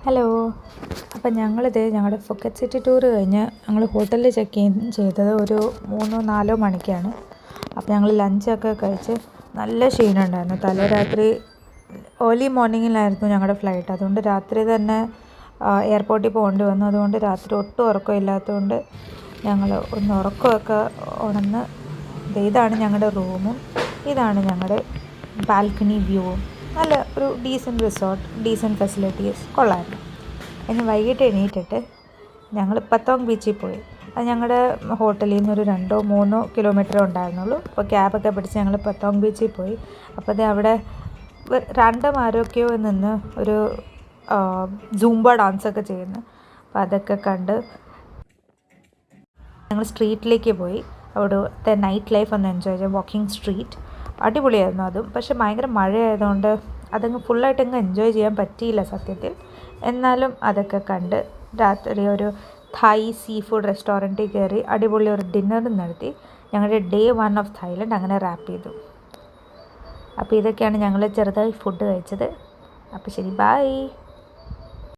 Hello. അപ്പം ഞങ്ങളുടെ Phuket city tour കഴിഞ്ഞ് ഞങ്ങൾ ഹോട്ടലിൽ ചെക്ക് ഇൻ ചെയ്തത് ഒരു 3-4 മണിക്കാണ്. അപ്പം ഞങ്ങൾ ലഞ്ചൊക്കെ കഴിച്ച് നല്ല ക്ഷീണമുണ്ടായിരുന്നു. തലേരാത്രി ഏർലി മോർണിംഗിലായിരുന്നു ഞങ്ങളുടെ ഫ്ലൈറ്റ്. അതുകൊണ്ട് രാത്രി തന്നെ എയർപോർട്ടിൽ പോകേണ്ടി വന്നു. അതുകൊണ്ട് രാത്രി ഒട്ടും ഉറക്കമില്ലാത്തതുകൊണ്ട് ഞങ്ങൾ ഒന്ന് ഉറക്കമൊക്കെ ഉണർന്ന് ഇതാണ് ഞങ്ങളുടെ റൂമും ഇതാണ് ഞങ്ങളുടെ ബാൽക്കണി വ്യൂവും. നല്ല ഒരു ഡീസൻറ്റ് റിസോർട്ട്, ഡീസൻറ്റ് ഫെസിലിറ്റീസ്, കൊള്ളായിരുന്നു. ഇനി വൈകിട്ട് എണീറ്റിട്ട് ഞങ്ങൾ പത്തോങ് ബീച്ചിൽ പോയി. അത് ഞങ്ങളുടെ ഹോട്ടലിൽ നിന്ന് ഒരു 2-3 കിലോമീറ്റർ ഉണ്ടായിരുന്നുള്ളൂ. അപ്പോൾ ക്യാബൊക്കെ പിടിച്ച് ഞങ്ങൾ പത്തോങ് ബീച്ചിൽ പോയി. അപ്പോൾ അവിടെ ആരൊക്കെയോ നിന്ന് ഒരു സൂംബ ഡാൻസൊക്കെ ചെയ്യുന്നു. അപ്പോൾ അതൊക്കെ കണ്ട് ഞങ്ങൾ സ്ട്രീറ്റിലേക്ക് പോയി. അവിടുത്തെ നൈറ്റ് ലൈഫ് ഒന്ന് എൻജോയ് ചെയ്തു. വാക്കിംഗ് സ്ട്രീറ്റ് അടിപൊളിയായിരുന്നു അതും. പക്ഷെ ഭയങ്കര മഴയായതുകൊണ്ട് അതങ്ങ് ഫുള്ളായിട്ടങ്ങ് എൻജോയ് ചെയ്യാൻ പറ്റിയില്ല സത്യത്തിൽ. എന്നാലും അതൊക്കെ കണ്ട് രാത്രി ഒരു തായ് സീ ഫുഡ് റെസ്റ്റോറൻറ്റിൽ കയറി അടിപൊളി ഒരു ഡിന്നറും നടത്തി. ഞങ്ങളുടെ ഡേ 1 ഓഫ് തായ്ലൻഡ് അങ്ങനെ റാപ്പ് ചെയ്തു. അപ്പോൾ ഇതൊക്കെയാണ് ഞങ്ങൾ ചെറുതായി ഫുഡ് കഴിച്ചത്. അപ്പോൾ ശരി, ബൈ.